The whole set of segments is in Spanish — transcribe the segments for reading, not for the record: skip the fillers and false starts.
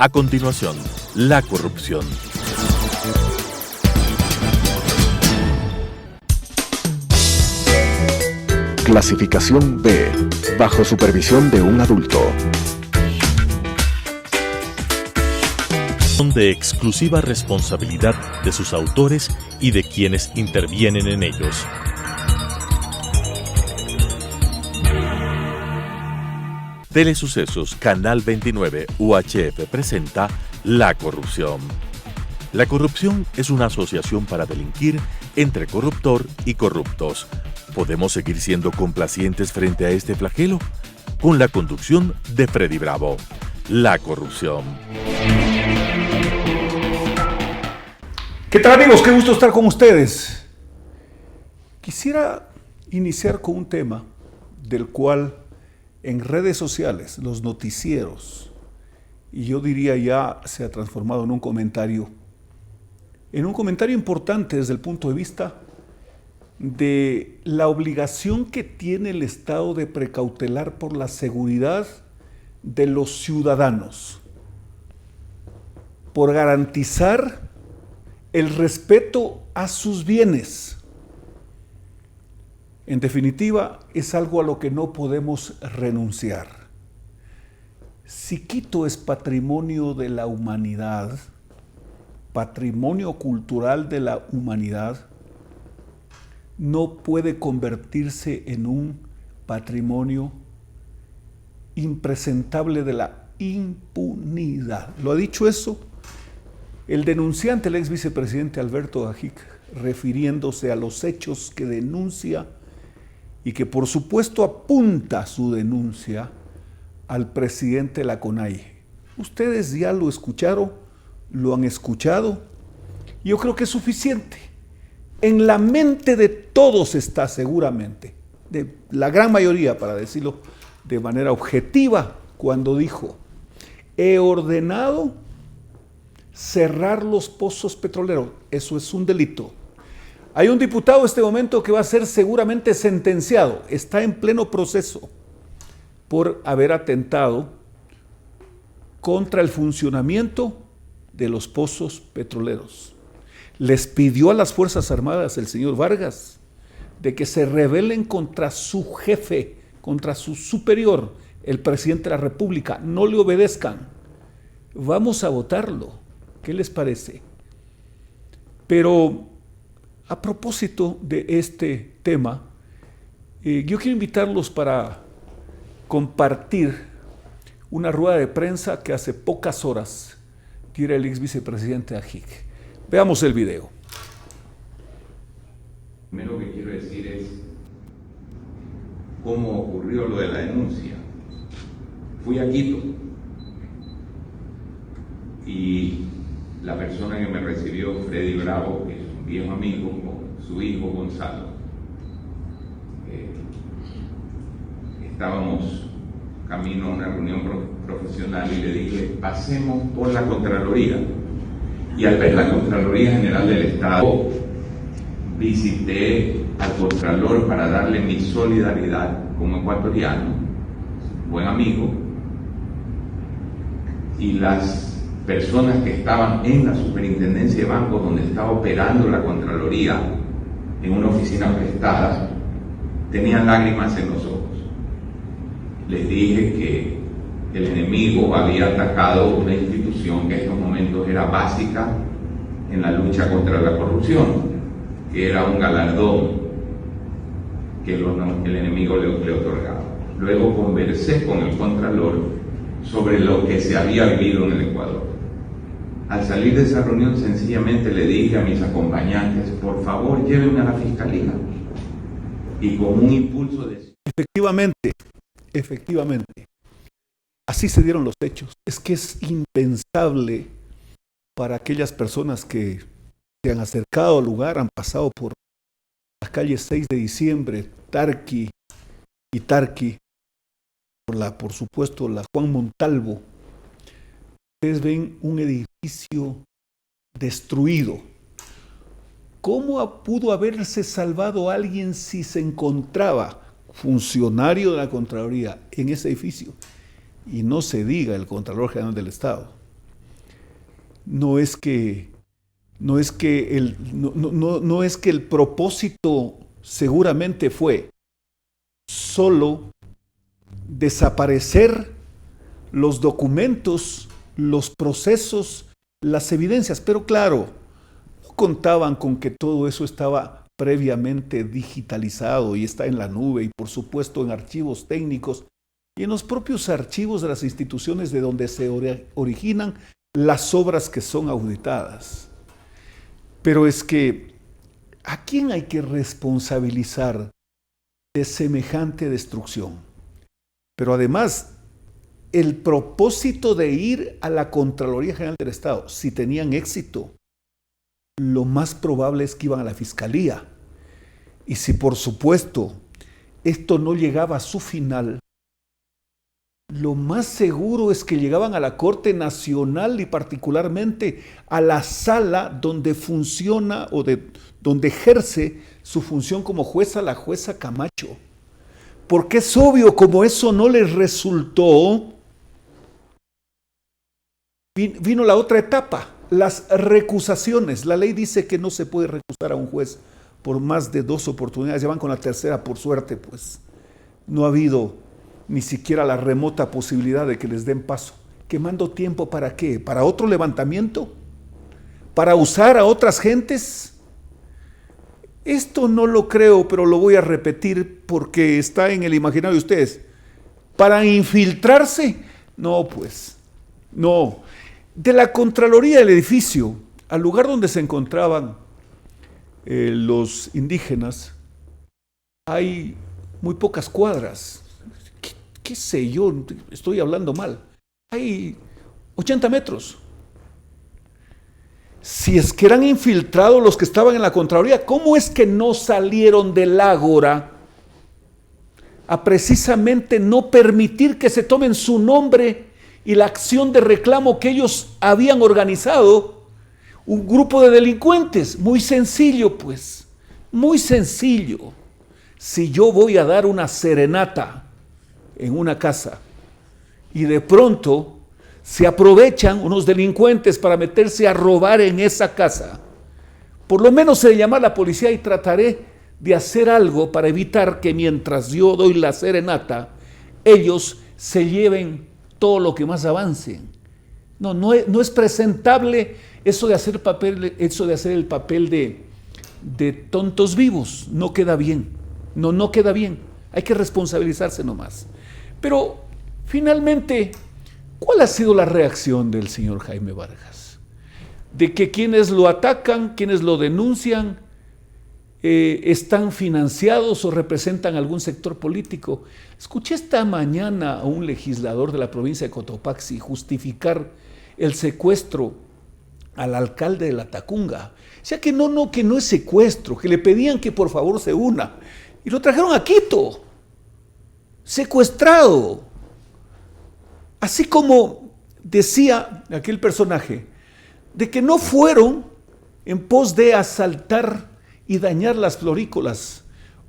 A continuación, la corrupción. Clasificación B, bajo supervisión de un adulto. Son de exclusiva responsabilidad de sus autores y de quienes intervienen en ellos. Telesucesos, Canal 29, UHF presenta La Corrupción. La corrupción es una asociación para delinquir entre corruptor y corruptos. ¿Podemos seguir siendo complacientes frente a este flagelo? Con la conducción de Freddy Bravo. La corrupción. ¿Qué tal, amigos? Qué gusto estar con ustedes. Quisiera iniciar con un tema del cual en redes sociales, los noticieros, y yo diría ya se ha transformado en un comentario importante desde el punto de vista de la obligación que tiene el Estado de precautelar por la seguridad de los ciudadanos, por garantizar el respeto a sus bienes. En definitiva, es algo a lo que no podemos renunciar. Si Quito es patrimonio de la humanidad, patrimonio cultural de la humanidad, no puede convertirse en un patrimonio impresentable de la impunidad. ¿Lo ha dicho eso el denunciante, el ex vicepresidente Alberto Gajic, refiriéndose a los hechos que denuncia y que por supuesto apunta su denuncia al presidente de la CONAIE? Ustedes ya lo escucharon, lo han escuchado. Yo creo que es suficiente. En la mente de todos está seguramente, de la gran mayoría, para decirlo de manera objetiva, cuando dijo: he ordenado cerrar los pozos petroleros. Eso es un delito. Hay un diputado en este momento que va a ser seguramente sentenciado, está en pleno proceso por haber atentado contra el funcionamiento de los pozos petroleros. Les pidió a las Fuerzas Armadas, el señor Vargas, de que se rebelen contra su jefe, contra su superior, el presidente de la República. No le obedezcan. Vamos a votarlo. ¿Qué les parece? Pero a propósito de este tema, yo quiero invitarlos para compartir una rueda de prensa que hace pocas horas diera el ex vicepresidente Gajic. Veamos el video. Primero que quiero decir es cómo ocurrió lo de la denuncia. Fui a Quito y la persona que me recibió, Freddy Bravo, que es un viejo amigo, con su hijo Gonzalo, estábamos camino a una reunión profesional y le dije: pasemos por la Contraloría. Y al ver la Contraloría General del Estado, visité al Contralor para darle mi solidaridad como ecuatoriano, buen amigo, y las personas que estaban en la superintendencia de bancos donde estaba operando la Contraloría en una oficina prestada tenían lágrimas en los ojos. Les dije que el enemigo había atacado una institución que en estos momentos era básica en la lucha contra la corrupción, que era un galardón que el enemigo le otorgaba. Luego conversé con el Contralor sobre lo que se había vivido en el Ecuador. Al salir de esa reunión, sencillamente le dije a mis acompañantes: por favor, llévenme a la fiscalía. Y con un impulso de... Efectivamente, así se dieron los hechos. Es que es impensable para aquellas personas que se han acercado al lugar, han pasado por las calles 6 de diciembre, Tarqui, por supuesto, la Juan Montalvo. Ustedes ven un edificio destruido. ¿Cómo pudo haberse salvado alguien si se encontraba funcionario de la Contraloría en ese edificio? Y no se diga el Contralor General del Estado. no es que el propósito seguramente fue solo desaparecer los documentos, los procesos, las evidencias, pero claro, no contaban con que todo eso estaba previamente digitalizado y está en la nube y por supuesto en archivos técnicos y en los propios archivos de las instituciones de donde se originan las obras que son auditadas. Pero es que, ¿a quién hay que responsabilizar de semejante destrucción? Pero además, el propósito de ir a la Contraloría General del Estado, si tenían éxito, lo más probable es que iban a la Fiscalía. Y si por supuesto esto no llegaba a su final, lo más seguro es que llegaban a la Corte Nacional y particularmente a la sala donde funciona o donde ejerce su función como jueza la jueza Camacho. Porque es obvio, como eso no les resultó, vino la otra etapa, las recusaciones. La ley dice que no se puede recusar a un juez por más de 2 oportunidades. Ya van con la tercera, por suerte, pues no ha habido ni siquiera la remota posibilidad de que les den paso. ¿Quemando tiempo para qué? ¿Para otro levantamiento? ¿Para usar a otras gentes? Esto no lo creo, pero lo voy a repetir porque está en el imaginario de ustedes. ¿Para infiltrarse? No, pues, no. De la Contraloría del edificio al lugar donde se encontraban los indígenas, hay muy pocas cuadras. ¿Qué sé yo? Estoy hablando mal. Hay 80 metros. Si es que eran infiltrados los que estaban en la Contraloría, ¿cómo es que no salieron del ágora a precisamente no permitir que se tomen su nombre y la acción de reclamo que ellos habían organizado? Un grupo de delincuentes, muy sencillo pues, muy sencillo. Si yo voy a dar una serenata en una casa y de pronto se aprovechan unos delincuentes para meterse a robar en esa casa, por lo menos se llama a la policía y trataré de hacer algo para evitar que mientras yo doy la serenata, ellos se lleven todo lo que más avancen. No es presentable eso de hacer el papel de tontos vivos. No queda bien. No queda bien. Hay que responsabilizarse nomás. Pero finalmente, ¿cuál ha sido la reacción del señor Jaime Vargas? De que quienes lo atacan, quienes lo denuncian, están financiados o representan algún sector político. Escuché esta mañana a un legislador de la provincia de Cotopaxi justificar el secuestro al alcalde de La Tacunga. O sea que no es secuestro, que le pedían que por favor se una. Y lo trajeron a Quito, secuestrado. Así como decía aquel personaje, de que no fueron en pos de asaltar y dañar las florícolas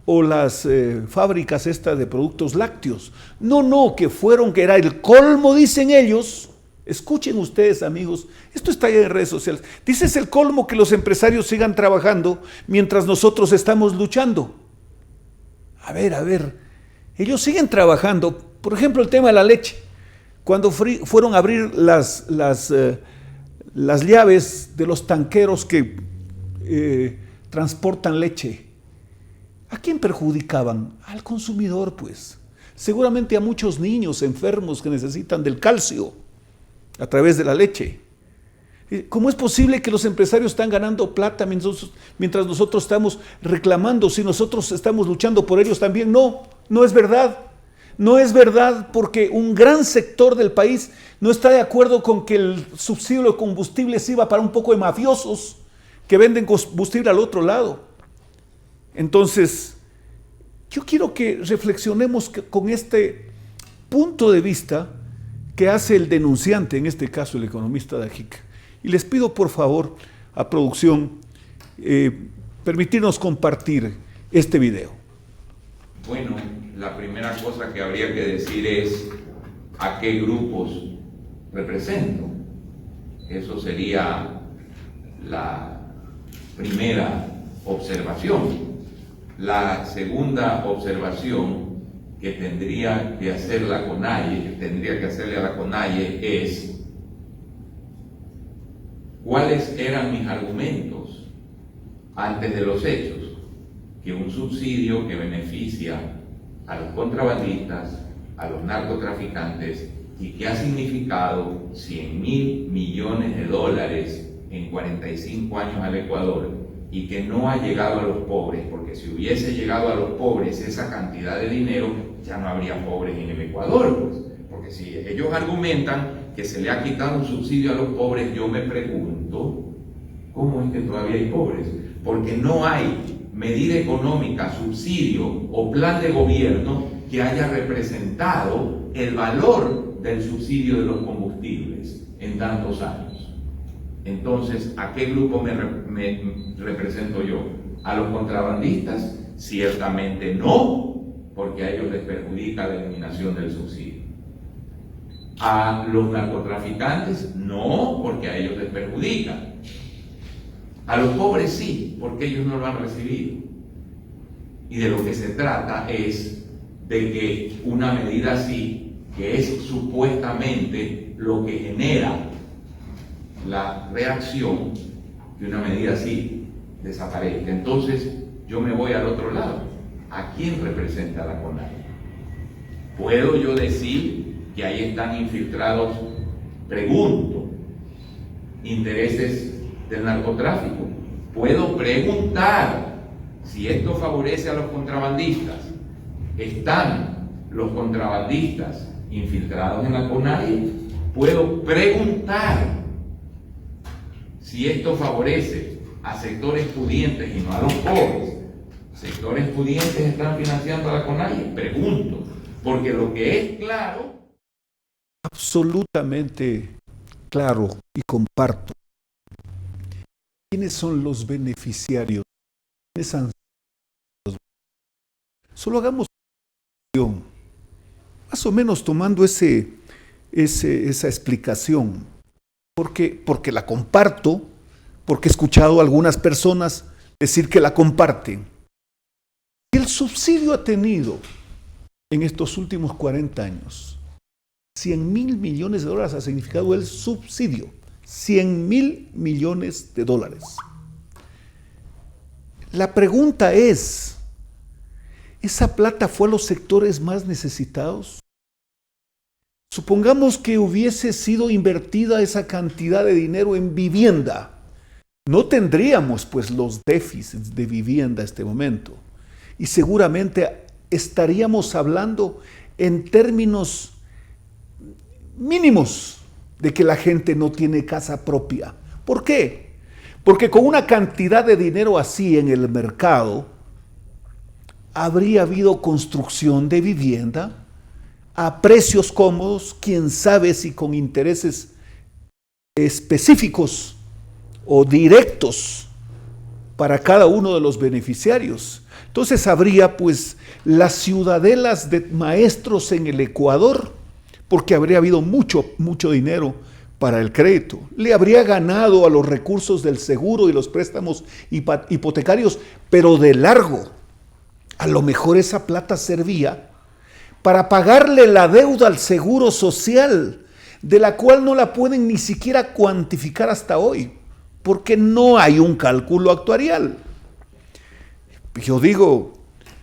o las fábricas estas de productos lácteos. No, que era el colmo, dicen ellos. Escuchen ustedes, amigos, esto está ya en redes sociales. Dice, es el colmo que los empresarios sigan trabajando mientras nosotros estamos luchando. A ver, ellos siguen trabajando. Por ejemplo, el tema de la leche. Cuando fueron a abrir las llaves de los tanqueros que transportan leche, ¿a quién perjudicaban? Al consumidor, pues. Seguramente a muchos niños enfermos que necesitan del calcio a través de la leche. ¿Cómo es posible que los empresarios están ganando plata mientras nosotros estamos reclamando, si nosotros estamos luchando por ellos también? No es verdad. No es verdad, porque un gran sector del país no está de acuerdo con que el subsidio de combustible sirva para un poco de mafiosos que venden combustible al otro lado. Entonces, yo quiero que reflexionemos con este punto de vista que hace el denunciante, en este caso el economista de Ajica. Y les pido por favor a producción permitirnos compartir este video. Bueno, la primera cosa que habría que decir es a qué grupos represento. Eso sería la primera observación. La segunda observación que tendría que hacer la CONAIE, que tendría que hacerle a la CONAIE es cuáles eran mis argumentos antes de los hechos. Que un subsidio que beneficia a los contrabandistas, a los narcotraficantes, y que ha significado 100.000 millones de dólares en 45 años al Ecuador, y que no ha llegado a los pobres, porque si hubiese llegado a los pobres esa cantidad de dinero, ya no habría pobres en el Ecuador, pues. Porque si ellos argumentan que se le ha quitado un subsidio a los pobres, yo me pregunto, ¿cómo es que todavía hay pobres? Porque no hay medida económica, subsidio o plan de gobierno que haya representado el valor del subsidio de los combustibles en tantos años. Entonces, ¿a qué grupo me represento yo? ¿A los contrabandistas? Ciertamente no, porque a ellos les perjudica la eliminación del subsidio. ¿A los narcotraficantes? No, porque a ellos les perjudica. A los pobres sí, porque ellos no lo han recibido. Y de lo que se trata es de que una medida así, que es supuestamente lo que genera la reacción, que una medida así desaparezca. Entonces yo me voy al otro lado. ¿A quién representa la CONAIE? ¿Puedo yo decir que ahí están infiltrados, pregunto, intereses del narcotráfico? ¿Puedo preguntar si esto favorece a los contrabandistas? ¿Están los contrabandistas infiltrados en la CONAIE? ¿Puedo preguntar si esto favorece a sectores pudientes y no a los pobres? ¿Sectores pudientes están financiando a la CONAIE? Pregunto, porque lo que es claro... Absolutamente claro, y comparto. ¿Quiénes son los beneficiarios? ¿Quiénes han sido? Solo hagamos una reflexión, más o menos tomando esa explicación, porque la comparto, porque he escuchado a algunas personas decir que la comparten. El subsidio ha tenido en estos últimos 40 años 100.000 millones de dólares ha significado el subsidio. 100.000 millones de dólares. La pregunta es, ¿esa plata fue a los sectores más necesitados? Supongamos que hubiese sido invertida esa cantidad de dinero en vivienda. No tendríamos pues los déficits de vivienda a este momento. Y seguramente estaríamos hablando en términos mínimos de que la gente no tiene casa propia. ¿Por qué? Porque con una cantidad de dinero así en el mercado, habría habido construcción de vivienda a precios cómodos, quién sabe si con intereses específicos o directos para cada uno de los beneficiarios. Entonces habría pues las ciudadelas de maestros en el Ecuador, porque habría habido mucho dinero para el crédito. Le habría ganado a los recursos del seguro y los préstamos hipotecarios, pero de largo. A lo mejor esa plata servía para pagarle la deuda al seguro social, de la cual no la pueden ni siquiera cuantificar hasta hoy, porque no hay un cálculo actuarial. Yo digo,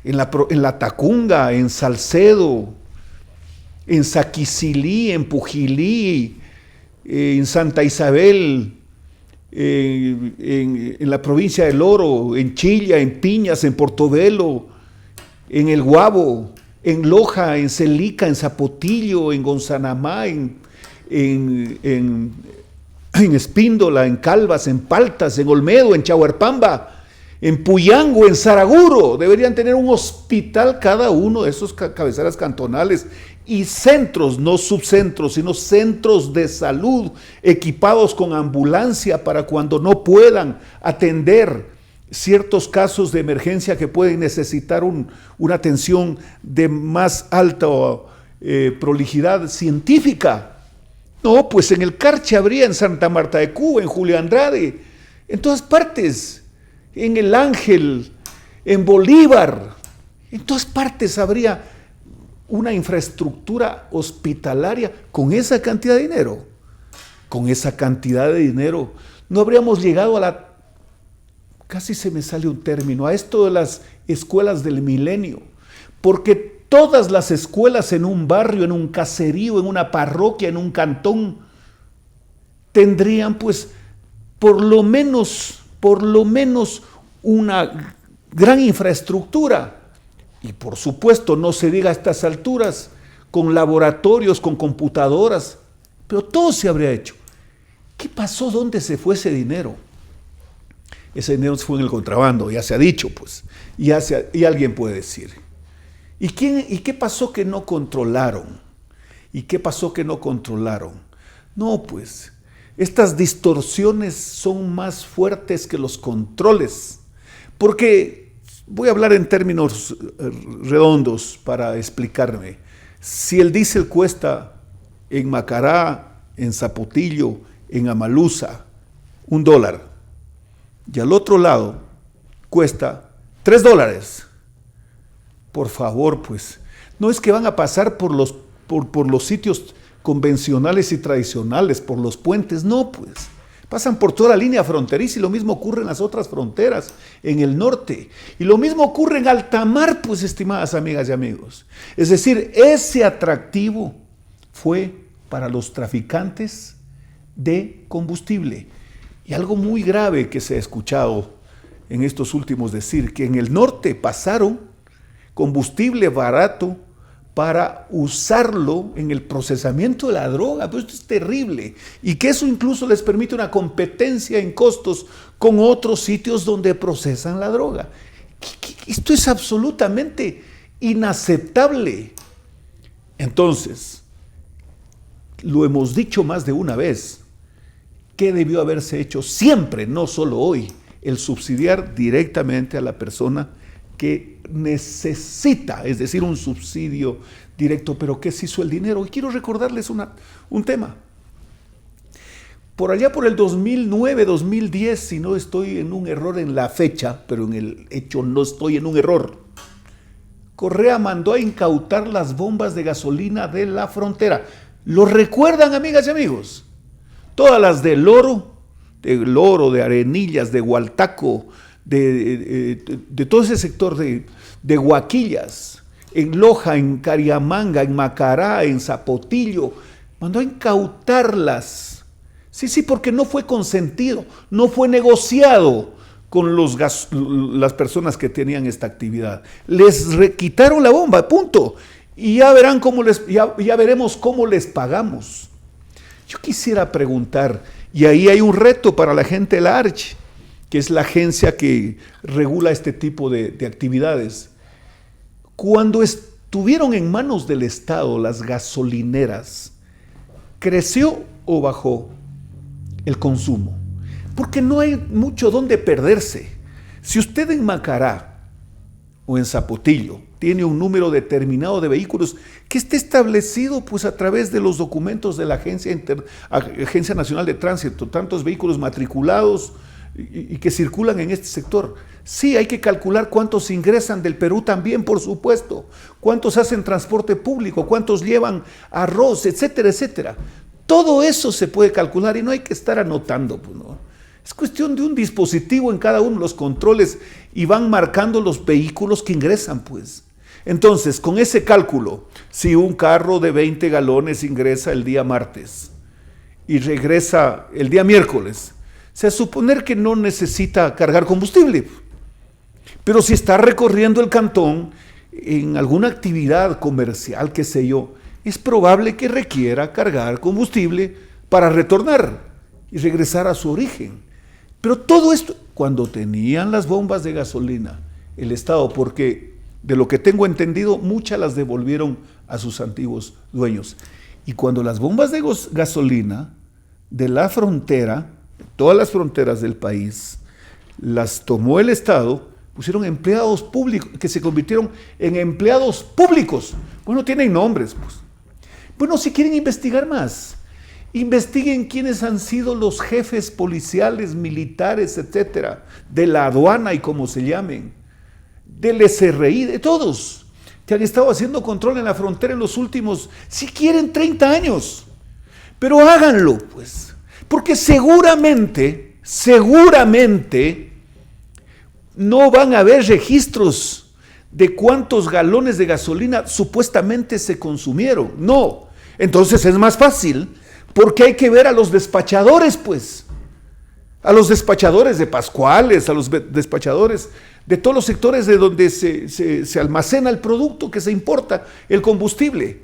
en la Tacunga, en Salcedo, en Saquicilí, en Pujilí, en Santa Isabel, en la provincia del Oro, en Chilla, en Piñas, en Portobelo, en El Guabo, en Loja, en Celica, en Zapotillo, en Gonzanamá, en Espíndola, en Calvas, en Paltas, en Olmedo, en Chahuarpamba, en Puyango, en Saraguro. Deberían tener un hospital cada uno de esos cabeceras cantonales y centros, no subcentros, sino centros de salud equipados con ambulancia para cuando no puedan atender ciertos casos de emergencia que pueden necesitar una atención de más alta prolijidad científica. No, pues en el Carche habría, en Santa Marta de Cuba, en Julio Andrade, en todas partes, en El Ángel, en Bolívar, en todas partes habría una infraestructura hospitalaria con esa cantidad de dinero. Con esa cantidad de dinero no habríamos llegado a la, casi se me sale un término, a esto de las escuelas del milenio, porque todas las escuelas en un barrio, en un caserío, en una parroquia, en un cantón, tendrían pues por lo menos una gran infraestructura. Y por supuesto, no se diga a estas alturas, con laboratorios, con computadoras, pero todo se habría hecho. ¿Qué pasó? ¿Dónde se fue ese dinero? Ese dinero se fue en el contrabando, ya se ha dicho, pues, y alguien puede decir. ¿Y qué pasó que no controlaron? ¿Y qué pasó que no controlaron? No, pues, estas distorsiones son más fuertes que los controles, porque voy a hablar en términos redondos para explicarme. Si el diésel cuesta en Macará, en Zapotillo, en Amaluza, $1, y al otro lado cuesta $3. Por favor, pues, no es que van a pasar por los sitios convencionales y tradicionales, por los puentes, no, pues, pasan por toda la línea fronteriza y lo mismo ocurre en las otras fronteras, en el norte, y lo mismo ocurre en alta mar, pues, estimadas amigas y amigos. Es decir, ese atractivo fue para los traficantes de combustible. Y algo muy grave que se ha escuchado en estos últimos decir, que en el norte pasaron combustible barato para usarlo en el procesamiento de la droga. Pues esto es terrible. Y que eso incluso les permite una competencia en costos con otros sitios donde procesan la droga. Esto es absolutamente inaceptable. Entonces, lo hemos dicho más de una vez, ¿qué debió haberse hecho siempre, no solo hoy? El subsidiar directamente a la persona que necesita, es decir, un subsidio directo. Pero ¿qué se hizo el dinero? Y quiero recordarles un tema. Por allá por el 2009, 2010, si no estoy en un error en la fecha, pero en el hecho no estoy en un error, Correa mandó a incautar las bombas de gasolina de la frontera. ¿Lo recuerdan, amigas y amigos? Todas las de Loro, de Arenillas, de Hualtaco, de todo ese sector de Huaquillas, en Loja, en Cariamanga, en Macará, en Zapotillo, mandó a incautarlas. Sí, porque no fue consentido, no fue negociado con las personas que tenían esta actividad. Les quitaron la bomba, punto. Y ya veremos cómo les pagamos. Yo quisiera preguntar, y ahí hay un reto para la gente de la ARCH, que es la agencia que regula este tipo de actividades. Cuando estuvieron en manos del Estado las gasolineras, ¿creció o bajó el consumo? Porque no hay mucho donde perderse. Si usted en Macará o en Zapotillo tiene un número determinado de vehículos que esté establecido pues a través de los documentos de la Agencia Nacional de Tránsito, tantos vehículos matriculados y que circulan en este sector. Sí, hay que calcular cuántos ingresan del Perú también, por supuesto, cuántos hacen transporte público, cuántos llevan arroz, etcétera, etcétera. Todo eso se puede calcular y no hay que estar anotando, pues, ¿no? Es cuestión de un dispositivo en cada uno de los controles y van marcando los vehículos que ingresan, pues. Entonces, con ese cálculo, si un carro de 20 galones ingresa el día martes y regresa el día miércoles, se suponer que no necesita cargar combustible. Pero si está recorriendo el cantón en alguna actividad comercial, qué sé yo, es probable que requiera cargar combustible para retornar y regresar a su origen. Pero todo esto, cuando tenían las bombas de gasolina, el Estado, porque de lo que tengo entendido, muchas las devolvieron a sus antiguos dueños. Y cuando las bombas de gasolina de la frontera, todas las fronteras del país, las tomó el Estado, pusieron empleados públicos, que se convirtieron en empleados públicos. Bueno, tienen nombres, pues. Bueno, si quieren investigar más, Investiguen quiénes han sido los jefes policiales, militares, etcétera, de la aduana y como se llamen, del SRI, de todos, que han estado haciendo control en la frontera en los últimos, si quieren, 30 años. Pero háganlo, pues, porque seguramente no van a haber registros de cuántos galones de gasolina supuestamente se consumieron. No, entonces es más fácil, porque hay que ver a los despachadores, pues, a los despachadores de Pascuales, a los despachadores de todos los sectores de donde se almacena el producto que se importa, el combustible.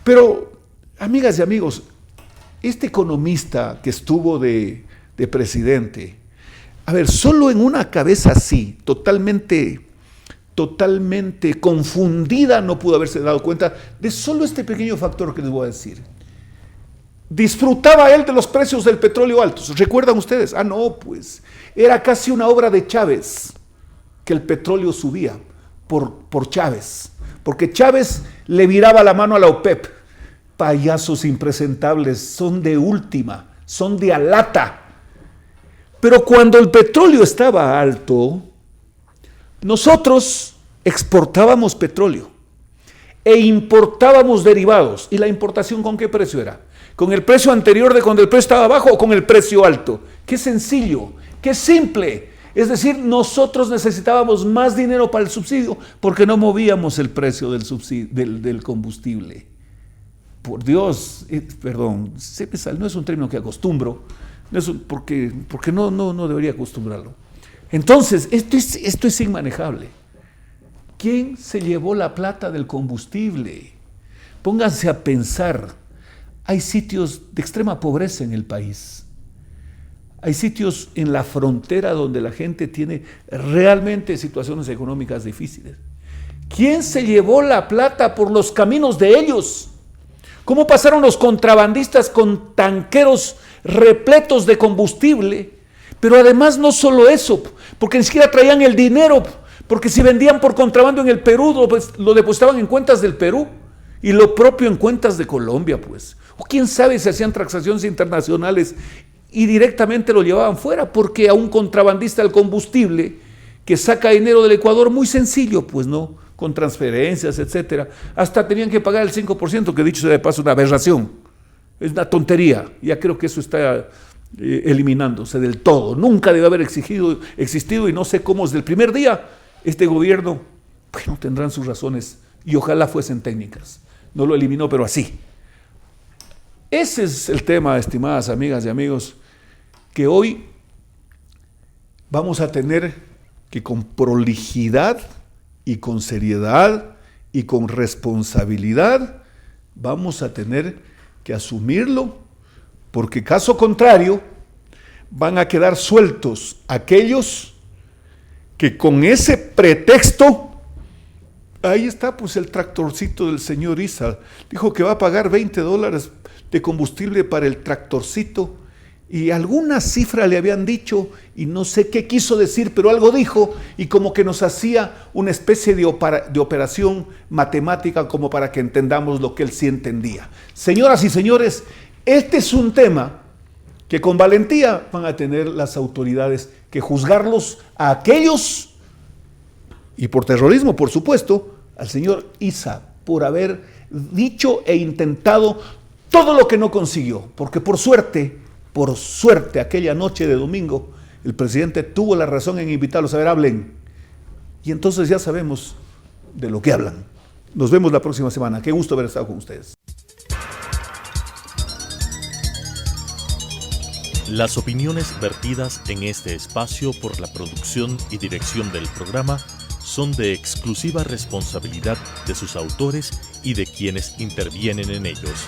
Pero, amigas y amigos, este economista que estuvo de presidente, a ver, solo en una cabeza así, totalmente confundida, no pudo haberse dado cuenta de solo este pequeño factor que les voy a decir. Disfrutaba él de los precios del petróleo altos. ¿Recuerdan ustedes? Ah, no, pues era casi una obra de Chávez que el petróleo subía por Chávez, porque Chávez le viraba la mano a la OPEP. Payasos impresentables, son de última, son de alata. Pero cuando el petróleo estaba alto, nosotros exportábamos petróleo e importábamos derivados. ¿Y la importación con qué precio era? ¿Con el precio anterior de cuando el precio estaba bajo o con el precio alto? Qué sencillo, qué simple. Es decir, nosotros necesitábamos más dinero para el subsidio porque no movíamos el precio del combustible. Por Dios, perdón, no es un término que acostumbro, porque no debería acostumbrarlo. Entonces, esto es inmanejable. ¿Quién se llevó la plata del combustible? Pónganse a pensar. Hay sitios de extrema pobreza en el país. Hay sitios en la frontera donde la gente tiene realmente situaciones económicas difíciles. ¿Quién se llevó la plata por los caminos de ellos? ¿Cómo pasaron los contrabandistas con tanqueros repletos de combustible? Pero además no solo eso, porque ni siquiera traían el dinero, porque si vendían por contrabando en el Perú, lo depositaban en cuentas del Perú y lo propio en cuentas de Colombia, pues. O quién sabe si hacían transacciones internacionales y directamente lo llevaban fuera, porque a un contrabandista del combustible que saca dinero del Ecuador, muy sencillo, pues no, con transferencias, etcétera, hasta tenían que pagar el 5%, que dicho sea de paso, una aberración, es una tontería. Ya creo que eso está eliminándose del todo, nunca debe haber existido y no sé cómo desde el primer día este gobierno, bueno, tendrán sus razones y ojalá fuesen técnicas, no lo eliminó, pero así. Ese es el tema, estimadas amigas y amigos, que hoy vamos a tener que con prolijidad y con seriedad y con responsabilidad vamos a tener que asumirlo, porque caso contrario van a quedar sueltos aquellos que con ese pretexto, ahí está pues el tractorcito del señor Issa, dijo que va a pagar $20 de combustible para el tractorcito y alguna cifra le habían dicho y no sé qué quiso decir, pero algo dijo y como que nos hacía una especie de operación matemática como para que entendamos lo que él sí entendía. Señoras y señores, este es un tema que con valentía van a tener las autoridades que juzgarlos a aquellos, y por terrorismo por supuesto, al señor Issa por haber dicho e intentado todo lo que no consiguió, porque por suerte, aquella noche de domingo, el presidente tuvo la razón en invitarlos a ver, hablen. Y entonces ya sabemos de lo que hablan. Nos vemos la próxima semana. Qué gusto haber estado con ustedes. Las opiniones vertidas en este espacio por la producción y dirección del programa son de exclusiva responsabilidad de sus autores y de quienes intervienen en ellos.